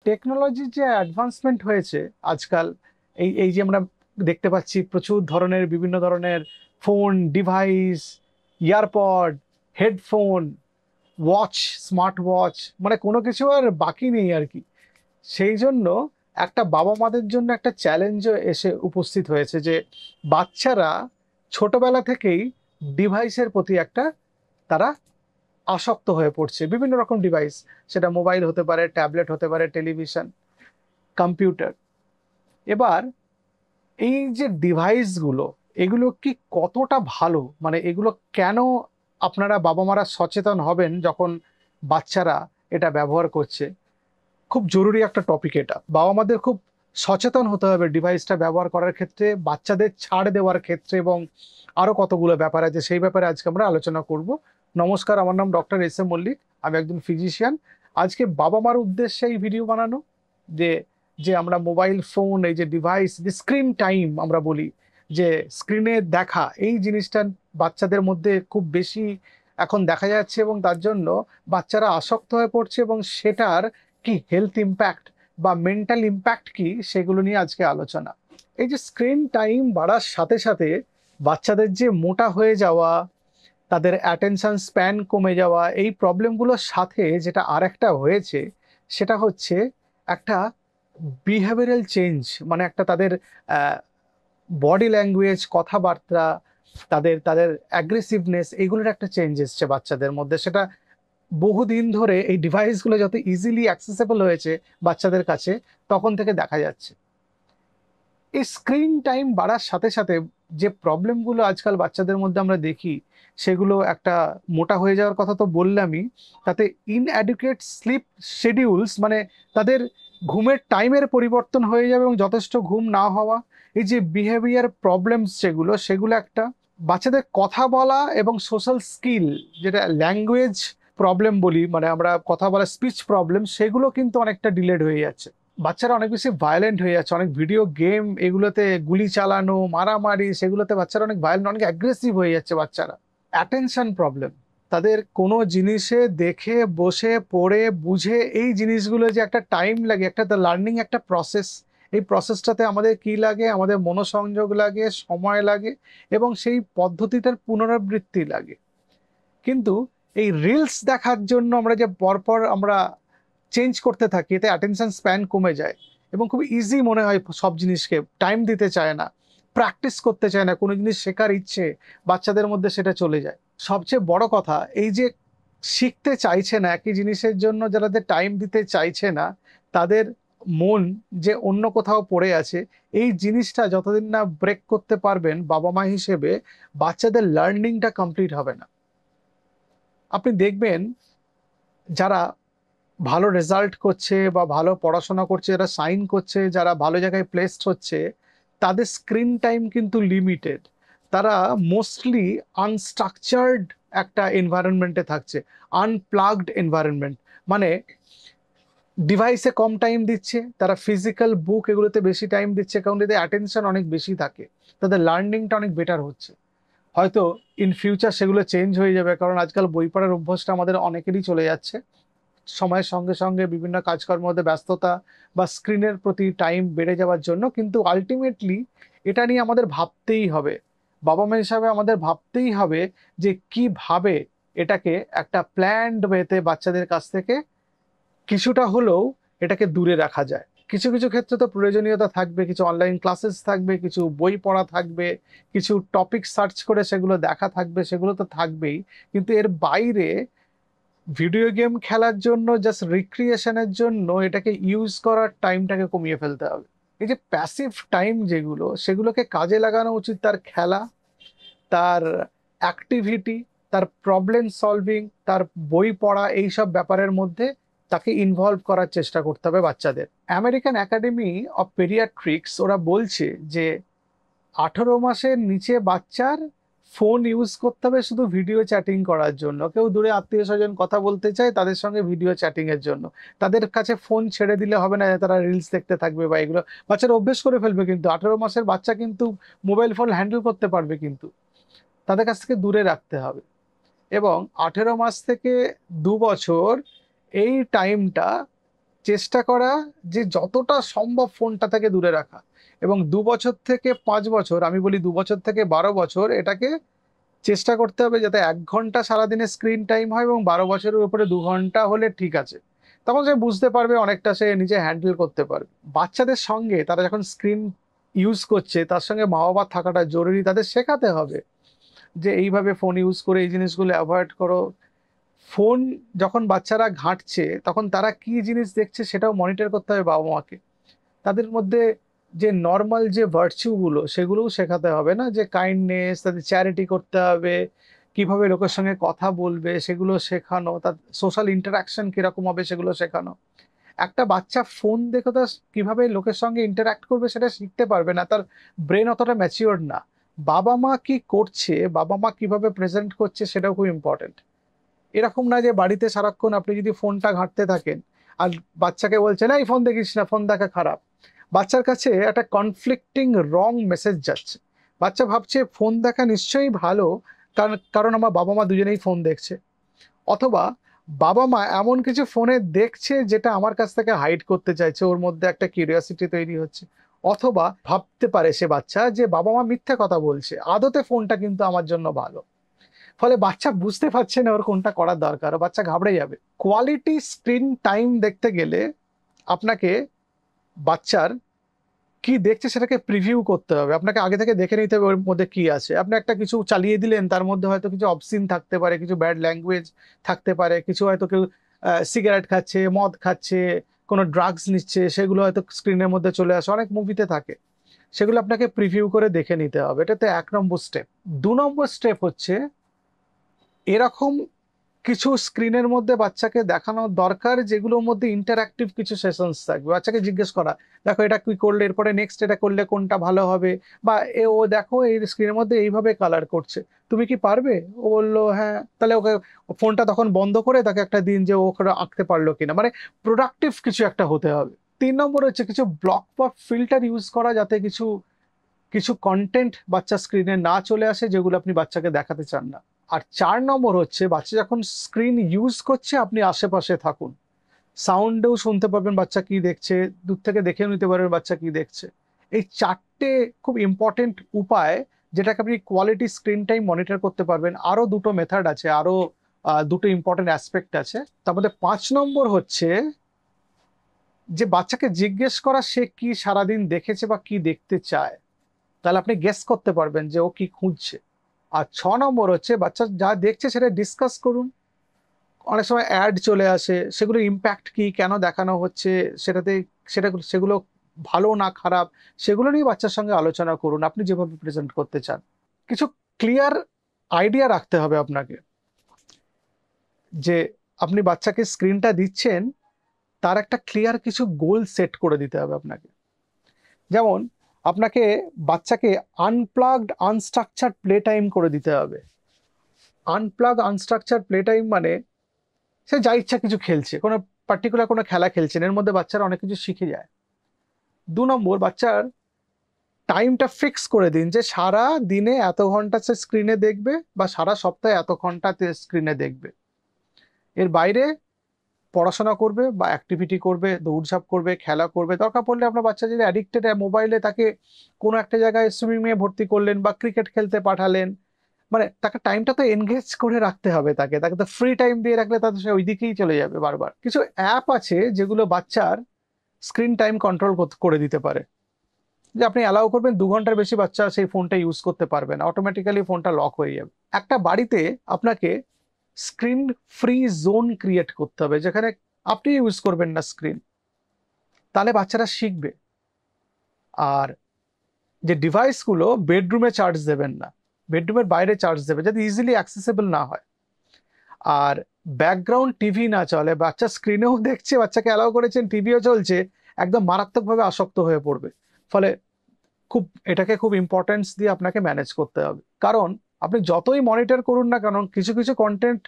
টেকনোলজির যে অ্যাডভান্সমেন্ট হয়েছে আজকাল, এই এই যে আমরা দেখতে পাচ্ছি প্রচুর ধরনের বিভিন্ন ধরনের phone, device, EarPod, headphone, watch, smart watch, মানে কোনো কিছু আর বাকি নেই আর কি। সেই জন্য একটা বাবা মাদের জন্য একটা চ্যালেঞ্জও এসে উপস্থিত হয়েছে যে বাচ্চারা ছোটবেলা থেকেই ডিভাইসের প্রতি একটা তারা আসক্ত হয়ে পড়ছে। বিভিন্ন রকম ডিভাইস, সেটা মোবাইল হতে পারে, ট্যাবলেট হতে পারে, টেলিভিশন, কম্পিউটার। এবার এই যে ডিভাইসগুলো, এগুলো কি কতটা ভালো, মানে এগুলো কেন আপনারা বাবা মারা সচেতন হবেন যখন বাচ্চারা এটা ব্যবহার করছে? খুব জরুরি একটা টপিক এটা। বাবা মাদের খুব সচেতন হতে হবে ডিভাইসটা ব্যবহার করার ক্ষেত্রে, বাচ্চাদের ছাড় দেওয়ার ক্ষেত্রে, এবং আরো কতগুলো ব্যাপার আছে, সেই ব্যাপারে আজকে আমরা আলোচনা করব। নমস্কার, আমার নাম ডক্টর এস এম মল্লিক, আমি একজন ফিজিশিয়ান। আজকে বাবা মার উদ্দেশ্যে এই ভিডিও বানানো, যে যে আমরা মোবাইল ফোন, এই যে ডিভাইস, যে স্ক্রিন টাইম আমরা বলি, যে স্ক্রিনে দেখা, এই জিনিসটা বাচ্চাদের মধ্যে খুব বেশি এখন দেখা যাচ্ছে, এবং তার জন্য বাচ্চারা আসক্ত হয়ে পড়ছে, এবং সেটার কি হেলথ ইম্প্যাক্ট বা মেন্টাল ইম্প্যাক্ট কি, সেগুলো নিয়ে আজকে আলোচনা। এই যে স্ক্রিন টাইম বাড়ার সাথে সাথে বাচ্চাদের যে মোটা হয়ে যাওয়া, তাদের অ্যাটেনশন স্প্যান কমে যাওয়া, এই প্রবলেমগুলোর সাথে যেটা আর একটা হয়েছে, সেটা হচ্ছে একটা বিহেভিয়ারাল চেঞ্জ, মানে একটা তাদের বডি ল্যাঙ্গুয়েজ, কথাবার্তা, তাদের তাদের অ্যাগ্রেসিভনেস, এগুলোর একটা চেঞ্জ এসছে বাচ্চাদের মধ্যে। সেটা বহুদিন ধরে এই ডিভাইসগুলো যত ইজিলি অ্যাক্সেসেবল হয়েছে বাচ্চাদের কাছে, তখন থেকে দেখা যাচ্ছে। এই স্ক্রিন টাইম বাড়ার সাথে সাথে যে প্রবলেমগুলো আজকাল বাচ্চাদের মধ্যে আমরা দেখি, সেগুলো একটা মোটা হয়ে যাওয়ার কথা তো বললামই, তাতে ইনঅ্যাডিকুয়েট স্লিপ শিডিউলস, মানে তাদের ঘুমের টাইমের পরিবর্তন হয়ে যাবে এবং যথেষ্ট ঘুম না হওয়া, এই যে বিহেভিয়ার প্রবলেমস যেগুলো, সেগুলো একটা বাচ্চাদের কথা বলা এবং সোশ্যাল স্কিল, যেটা ল্যাঙ্গুয়েজ প্রবলেম বলি, মানে আমরা কথা বলা স্পিচ প্রবলেম, সেগুলো কিন্তু অনেকটা ডিলেড হয়ে যাচ্ছে। বাচ্চারা অনেক বেশি ভায়োলেন্ট হয়ে যাচ্ছে, অনেক ভিডিও গেম, এগুলোতে গুলি চালানো, মারামারি, সেগুলোতে বাচ্চারা অনেক ভায়োলেন্ট, অনেক অ্যাগ্রেসিভ হয়ে যাচ্ছে বাচ্চারা। অ্যাটেনশন প্রবলেম, তাদের কোনো জিনিসে দেখে, বসে, পড়ে, বুঝে, এই জিনিসগুলো যে একটা টাইম লাগে, একটা লার্নিং একটা প্রসেস, এই প্রসেসটাতে আমাদের কি লাগে, আমাদের মনোসংযোগ লাগে, সময় লাগে, এবং সেই পদ্ধতিটার পুনরাবৃত্তি লাগে। কিন্তু এই রিলস দেখার জন্য আমরা যে পরপর আমরা চেঞ্জ করতে থাকি, এতে অ্যাটেনশন স্প্যান কমে যায় এবং খুব ইজি মনে হয় সব জিনিসকে, টাইম দিতে চায় না, প্র্যাকটিস করতে চায় না, কোনো জিনিস শেখার ইচ্ছে বাচ্চাদের মধ্যে সেটা চলে যায়। সবচেয়ে বড় কথা, এই যে শিখতে চাইছে না একই জিনিসের জন্য, যারা টাইম দিতে চাইছে না, তাদের মন যে অন্য কোথাও পড়ে আছে, এই জিনিসটা যতদিন না ব্রেক করতে পারবেন বাবা মা হিসেবে, বাচ্চাদের লার্নিংটা কমপ্লিট হবে না। আপনি দেখবেন যারা ভালো রেজাল্ট করছে বা ভালো পড়াশোনা করছে, যারা সাইন করছে, যারা ভালো জায়গায় প্লেসড হচ্ছে, তাদের স্ক্রিন টাইম কিন্তু লিমিটেড। তারা মোস্টলি আনস্ট্রাকচার্ড একটা এনভায়রনমেন্টে থাকছে, আনপ্লাগড এনভায়রনমেন্ট, মানে ডিভাইসে কম টাইম দিচ্ছে, তারা ফিজিক্যাল বুক এগুলোতে বেশি টাইম দিচ্ছে, কারণ এদের অ্যাটেনশন অনেক বেশি থাকে, তাদের লার্নিংটা অনেক বেটার হচ্ছে। হয়তো ইন ফিউচার সেগুলো চেঞ্জ হয়ে যাবে, কারণ আজকাল বই পড়ার অভ্যাসটা আমাদের অনেকেরই চলে যাচ্ছে সময়ের সঙ্গে সঙ্গে, বিভিন্ন কাজকর্মের মধ্যে ব্যস্ততা বা স্ক্রিনের প্রতি টাইম বেড়ে যাওয়ার জন্য। কিন্তু আলটিমেটলি এটা নিয়ে আমাদের ভাবতেই হবে, বাবা মা হিসাবে আমাদের ভাবতেই হবে যে কিভাবে এটাকে একটা প্ল্যান্ড ওয়েতে বাচ্চাদের কাছ থেকে কিছুটা হলেও এটাকে দূরে রাখা যায়। কিছু কিছু ক্ষেত্রে তো প্রয়োজনীয়তা থাকবে, কিছু অনলাইন ক্লাসেস থাকবে, কিছু বই পড়া থাকবে, কিছু টপিক সার্চ করে সেগুলো দেখা থাকবে, সেগুলো তো থাকবেই। কিন্তু এর বাইরে ভিডিও গেম খেলার জন্য, জাস্ট রিক্রিয়েশনের জন্য এটাকে ইউজ করার টাইমটাকে কমিয়ে ফেলতে হবে। এই যে প্যাসিভ টাইম যেগুলো, সেগুলোকে কাজে লাগানো উচিত, তার খেলা, তার অ্যাক্টিভিটি, তার প্রবলেম সলভিং, তার বই পড়া, এইসব ব্যাপারের মধ্যে তাকে ইনভলভ করার চেষ্টা করতে হবে বাচ্চাদের। আমেরিকান একাডেমি অফ পেডিয়াট্রিক্স ওরা বলছে যে 18 মাসের নিচে বাচ্চার ফোন ইউজ করতে হবে শুধু ভিডিও চ্যাটিং করার জন্য। কেউ দূরে আত্মীয় স্বজন কথা বলতে চায়, তাদের সঙ্গে ভিডিও চ্যাটিং এর জন্য। তাদের কাছে ফোন ছেড়ে দিলে হবে না যে তারা রিলস দেখতে থাকবে বা এগুলো। বাচ্চারা অভ্যেস করে ফেলবে, কিন্তু 18 মাসের বাচ্চা কিন্তু মোবাইল ফোন হ্যান্ডেল করতে পারবে, কিন্তু তাদের কাছ থেকে দূরে রাখতে হবে। এবং 18 মাস থেকে 2 বছর এই টাইমটা চেষ্টা করা যে যতটা সম্ভব ফোনটা থেকে দূরে রাখা, এবং 2 বছর থেকে 5 বছর, আমি বলি 2 বছর থেকে 12 বছর, এটাকে চেষ্টা করতে হবে যাতে 1 ঘন্টা সারাদিনে স্ক্রিন টাইম হয় এবং 12 বছরের উপরে 2 ঘন্টা হলে ঠিক আছে। তখন সে বুঝতে পারবে, অনেকটা সে নিজে হ্যান্ডেল করতে পারবে। বাচ্চাদের সঙ্গে তারা যখন স্ক্রিন ইউজ করছে তার সঙ্গে মা বাবা থাকাটা জরুরি, তাদের শেখাতে হবে যে এইভাবে ফোন ইউজ করে এই জিনিসগুলো অ্যাভয়েড করো। ফোন যখন বাচ্চারা ঘাঁটছে তখন তারা কি জিনিস দেখছে সেটাও মনিটর করতে হবে বাবা মাকে। তাদের মধ্যে যে নরমাল যে ভার্চুগুলো সেগুলোও শেখাতে হবে, না যে কাইন্ডনেস, তাদের চ্যারিটি করতে হবে, কিভাবে লোকের সঙ্গে কথা বলবে সেগুলো শেখানো, তার সোশ্যাল ইন্টারাকশন কিরকম হবে সেগুলো শেখানো। একটা বাচ্চা ফোন দেখে তো কিভাবে লোকের সঙ্গে ইন্টারাক্ট করবে সেটা শিখতে পারবে না, তার ব্রেন অতটা ম্যাচিওর না। বাবা মা কি করছে, বাবা মা কিভাবে প্রেজেন্ট করছে সেটাও খুব ইম্পর্টেন্ট। এরকম না যে বাড়িতে সারাক্ষণ আপনি যদি ফোনটা ঘাঁটতে থাকেন আর বাচ্চাকে বলছেন এই ফোন দেখিস না, ফোন দেখা খারাপ, বাচ্চার কাছে একটা কনফ্লিক্টিং রং মেসেজ যাচ্ছে। বাচ্চা ভাবছে ফোন দেখা নিশ্চয়ই ভালো, কারণ কারণ আমার বাবা মা দুজনেই ফোন দেখছে, অথবা বাবা মা এমন কিছু ফোনে দেখছে যেটা আমার কাছ থেকে হাইড করতে চাইছে, ওর মধ্যে একটা কিউরিয়াসিটি তৈরি হচ্ছে। অথবা ভাবতে পারে সে বাচ্চা যে বাবা মা মিথ্যে কথা বলছে, আদতে ফোনটা কিন্তু আমার জন্য ভালো। ফলে বাচ্চা বুঝতে পারছে না ওর কোনটা করার দরকার, ও বাচ্চা ঘাবড়ে যাবে। কোয়ালিটি স্ক্রিন টাইম দেখতে গেলে আপনাকে বাচ্চার কি দেখছে সেটাকে প্রিভিউ করতে হবে, আপনাকে আগে থেকে দেখে নিতে হবে ওর মধ্যে কি আছে। আপনি একটা কিছু চালিয়ে দিলেন, তার মধ্যে হয়তো কিছু অবসিন থাকতে পারে, কিছু ব্যাড ল্যাঙ্গুয়েজ থাকতে পারে, কিছু হয়তো কেউ সিগারেট খাচ্ছে, মদ খাচ্ছে, কোনো ড্রাগস নিচ্ছে, সেগুলো হয়তো স্ক্রিনের মধ্যে চলে আসে, অনেক মুভিতে থাকে। সেগুলো আপনাকে প্রিভিউ করে দেখে নিতে হবে, এটাতে 1 নম্বর স্টেপ। 2 নম্বর স্টেপ হচ্ছে এরকম কিছু স্ক্রিনের মধ্যে বাচ্চাকে দেখানো দরকার যেগুলোর মধ্যে ইন্টারঅ্যাক্টিভ কিছু সেশনস থাকবে। বাচ্চাকে জিজ্ঞেস করা, দেখো এটা কি করলে এরপরে নেক্সট এটা করলে কোনটা ভালো হবে, বা ও দেখো এই স্ক্রিনের মধ্যে এইভাবে কালার করছে, তুমি কি পারবে? ও বললো হ্যাঁ, তাহলে ওকে ফোনটা তখন বন্ধ করে তাকে একটা দিন যে ও ওখানে আঁকতে পারলো কিনা, মানে প্রোডাক্টিভ কিছু একটা হতে হবে। 3 নম্বর হচ্ছে কিছু ব্লক বা ফিল্টার ইউজ করা, যাতে কিছু কিছু কন্টেন্ট বাচ্চা স্ক্রিনে না চলে আসে যেগুলো আপনি বাচ্চাকে দেখাতে চান না। আর 4 নম্বর হচ্ছে বাচ্চা যখন স্ক্রিন ইউজ করছে আপনি আশেপাশে থাকুন, সাউন্ডেও শুনতে পারবেন বাচ্চা কি দেখছে, দূর থেকে দেখেও নিতে পারবেন বাচ্চা কি দেখছে। এই 4টে খুব ইম্পর্টেন্ট উপায় যেটাকে আপনি কোয়ালিটি স্ক্রিন টাইম মনিটর করতে পারবেন। আরো 2টো মেথড আছে, আরো 2টো ইম্পর্টেন্ট অ্যাসপেক্ট আছে। তার মধ্যে 5 নম্বর হচ্ছে যে বাচ্চাকে জিজ্ঞেস করা সে কি সারাদিন দেখেছে বা কি দেখতে চায়, তাহলে আপনি গেস করতে পারবেন যে ও কি খুঁজছে। আর 6 নম্বর হচ্ছে বাচ্চা যা দেখছে সেটা ডিসকাস করুন। অনেক সময় অ্যাড চলে আসে, সেগুলো ইম্প্যাক্ট কি, কেন দেখানো হচ্ছে, সেটাতে সেগুলো ভালো না খারাপ, সেগুলো নিয়ে বাচ্চার সঙ্গে আলোচনা করুন আপনি যেভাবে প্রেজেন্ট করতে চান। কিছু ক্লিয়ার আইডিয়া রাখতে হবে আপনাকে যে আপনি বাচ্চাকে স্ক্রিনটা দিচ্ছেন, তার একটা ক্লিয়ার কিছু গোল সেট করে দিতে হবে আপনাকে। যেমন আপনাকে বাচ্চাকে আনপ্লাগড আনস্ট্রাকচার্ড প্লে টাইম করে দিতে হবে। আনপ্লাগ আনস্ট্রাকচার্ড প্লে টাইম মানে সে যা ইচ্ছা কিছু খেলছে, কোনো পার্টিকুলার কোনো খেলা খেলছেন, এর মধ্যে বাচ্চারা অনেক কিছু শিখে যায়। 2 নম্বর, বাচ্চার টাইমটা ফিক্স করে দিন যে সারা দিনে এত ঘন্টা সে স্ক্রিনে দেখবে বা সারা সপ্তাহে এত ঘন্টা স্ক্রিনে দেখবে। এর বাইরে পড়াশোনা করবে বা অ্যাক্টিভিটি করবে, দৌড়ঝাঁপ করবে, খেলা করবে, দরকার পড়লে আপনার বাচ্চা যদি অ্যাডিক্টেড হয় মোবাইলে, তাকে কোনো একটা জায়গায় সুইমিং এ ভর্তি করলেন বা ক্রিকেট খেলতে পাঠালেন, মানে তাকে টাইমটা তো এনগেজ করে রাখতে হবে। তাকে তাকে তো ফ্রি টাইম দিয়ে রাখলে তাতে সে ওই দিকেই চলে যাবে বারবার। কিছু অ্যাপ আছে যেগুলো বাচ্চার স্ক্রিন টাইম কন্ট্রোল করে দিতে পারে, যে আপনি অ্যালাউ করবেন 2 ঘন্টার বেশি বাচ্চা সেই ফোনটা ইউজ করতে পারবে না, অটোমেটিক্যালি ফোনটা লক হয়ে যাবে। একটা বাড়িতে আপনাকে স্ক্রিন ফ্রি জোন ক্রিয়েট করতে হবে যেখানে আপনি ইউজ করবেন না স্ক্রিন, তাহলে বাচ্চারা শিখবে। আর যে ডিভাইসগুলো বেডরুমে চার্জ দেবেন না, বেডরুমের বাইরে চার্জ দেবে যাতে ইজিলি অ্যাক্সেসেবল না হয়। আর ব্যাকগ্রাউন্ড টিভি না চলে, বাচ্চা স্ক্রিনেও দেখছে, বাচ্চাকে অ্যালাউ করেছেন টিভিও চলছে, একদম মারাত্মকভাবে আসক্ত হয়ে পড়বে। ফলে এটাকে খুব ইম্পর্টেন্স দিয়ে আপনাকে ম্যানেজ করতে হবে, কারণ আপনি যতই মনিটর করুন না কেন কিছু কিছু কন্টেন্ট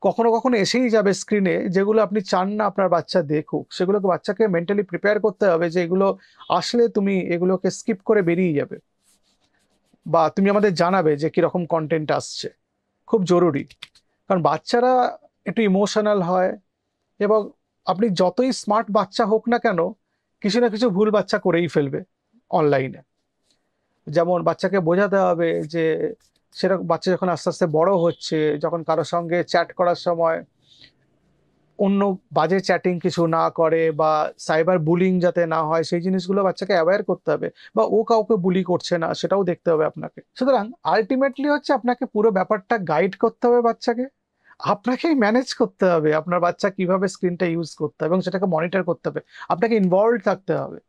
কখনো কখনো এসেই যাবে স্ক্রিনে যেগুলো আপনি চান না আপনার বাচ্চা দেখুক। সেগুলোকে বাচ্চাকে মেন্টালি প্রিপেয়ার করতে হবে যে এগুলো আসলে তুমি এগুলোকে স্কিপ করে বেরিয়ে যাবে, বা তুমি আমাদের জানাবে যে কিরকম কন্টেন্ট আসছে। খুব জরুরি, কারণ বাচ্চারা একটু ইমোশনাল হয় এবং আপনি যতই স্মার্ট বাচ্চা হোক না কেন, কিছু না কিছু ভুল বাচ্চা করেই ফেলবে অনলাইনে। যেমন বাচ্চাকে বোঝাতে হবে যে সেরকম বাচ্চা যখন আস্তে আস্তে বড় হচ্ছে, যখন কারোর সঙ্গে চ্যাট করার সময় অন্য বাজে চ্যাটিং কিছু না করে বা সাইবার বুলিং যাতে না হয়, সেই জিনিসগুলো বাচ্চাকে অ্যাওয়্যার করতে হবে। বা ও কাউকে বুলি করছে না সেটাও দেখতে হবে আপনাকে। সুতরাং আলটিমেটলি হচ্ছে আপনাকে পুরো ব্যাপারটা গাইড করতে হবে বাচ্চাকে, আপনাকেই ম্যানেজ করতে হবে আপনার বাচ্চা কিভাবে স্ক্রিনটা ইউজ করতে হবে এবং সেটাকে মনিটর করতে হবে। আপনাকে ইনভলভ থাকতে হবে।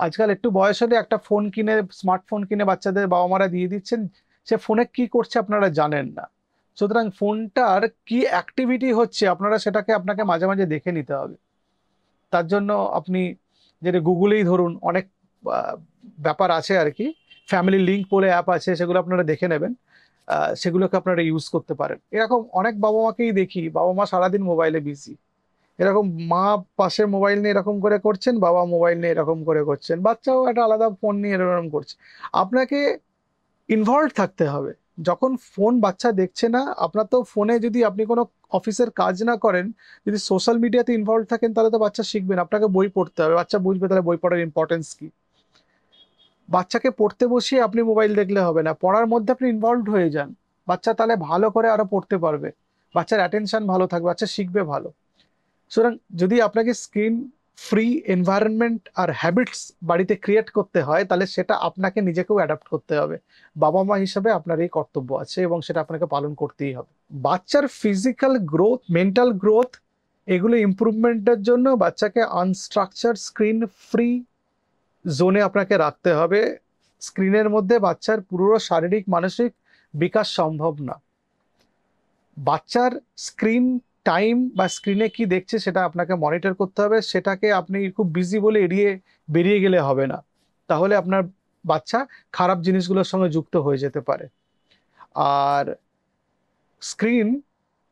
আজকাল একটু বয়স হলে একটা ফোন কিনে, স্মার্টফোন কিনে বাচ্চাদের বাবা মারা দিয়ে দিচ্ছেন, সে ফোনে কি করছে আপনারা জানেন না। সুতরাং ফোনটার কি অ্যাক্টিভিটি হচ্ছে আপনারা সেটাকে আপনাকে মাঝে মাঝে দেখে নিতে হবে। তার জন্য আপনি যেটা গুগলেই ধরুন অনেক আহ, ব্যাপার আছে আর কি, ফ্যামিলি লিঙ্ক বলে অ্যাপ আছে, সেগুলো আপনারা দেখে নেবেন। সেগুলোকে আপনারা ইউজ করতে পারেন। এরকম অনেক বাবা মাকেই দেখি, বাবা মা সারাদিন মোবাইলে বিজি, এরকম মা পাশে মোবাইল নিয়ে এরকম করে করছেন, বাবা মোবাইল নিয়ে এরকম করে করছেন, বাচ্চাও একটা আলাদা ফোন নিয়ে এরকম করছে। আপনাকে ইনভলভ থাকতে হবে। যখন ফোন বাচ্চা দেখছে না, আপনার তো ফোনে যদি আপনি কোনো অফিসের কাজ না করেন, যদি সোশ্যাল মিডিয়াতে ইনভলভ থাকেন, তাহলে তো বাচ্চা শিখবে না। আপনাকে বই পড়তে হবে, বাচ্চা বুঝবে তাহলে বই পড়ার ইম্পর্টেন্স কি। বাচ্চাকে পড়তে বসিয়ে আপনি মোবাইল দেখলে হবে না, পড়ার মধ্যে আপনি ইনভলভ হয়ে যান। বাচ্চা তাহলে ভালো করে আরো পড়তে পারবে, বাচ্চার অ্যাটেনশন ভালো থাকবে, বাচ্চা শিখবে ভালো। সুতরাং যদি আপনাকে স্ক্রিন ফ্রি এনভায়রনমেন্ট আর হ্যাবিটস বাড়িতে ক্রিয়েট করতে হয়, তাহলে সেটা আপনাকে নিজেকেও অ্যাডাপ্ট করতে হবে। বাবা মা হিসাবে আপনার এই কর্তব্য আছে এবং সেটা আপনাকে পালন করতেই হবে। বাচ্চার ফিজিক্যাল গ্রোথ, মেন্টাল গ্রোথ, এগুলো ইমপ্রুভমেন্টের জন্য বাচ্চাকে আনস্ট্রাকচার স্ক্রিন ফ্রি জোনে আপনাকে রাখতে হবে। স্ক্রিনের মধ্যে বাচ্চার পুরো শারীরিক মানসিক বিকাশ সম্ভব না। বাচ্চার স্ক্রিন টাইম বা স্ক্রিনে কি দেখছে সেটা আপনাকে মনিটর করতে হবে। সেটাকে আপনি খুব বিজি বলে এড়িয়ে বেরিয়ে গেলে হবে না, তাহলে আপনার বাচ্চা খারাপ জিনিসগুলোর সঙ্গে যুক্ত হয়ে যেতে পারে। আর স্ক্রিন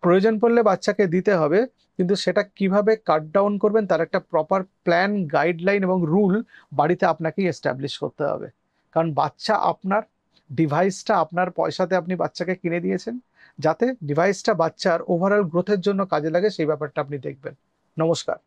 প্রয়োজন পড়লে বাচ্চাকে দিতে হবে, কিন্তু সেটা কিভাবে কাট ডাউন করবেন তার একটা প্রপার প্ল্যান, গাইডলাইন এবং রুল বাড়িতে আপনাকেই এস্টাবলিশ করতে হবে। কারণ বাচ্চা আপনার, ডিভাইসটা আপনার, পয়সাতে আপনি বাচ্চাকে কিনে দিয়েছেন, যাতে ডিভাইসটা বাচ্চার ওভারঅল গ্রোথের জন্য কাজে লাগে সেই ব্যাপারটা আপনি দেখবেন। নমস্কার।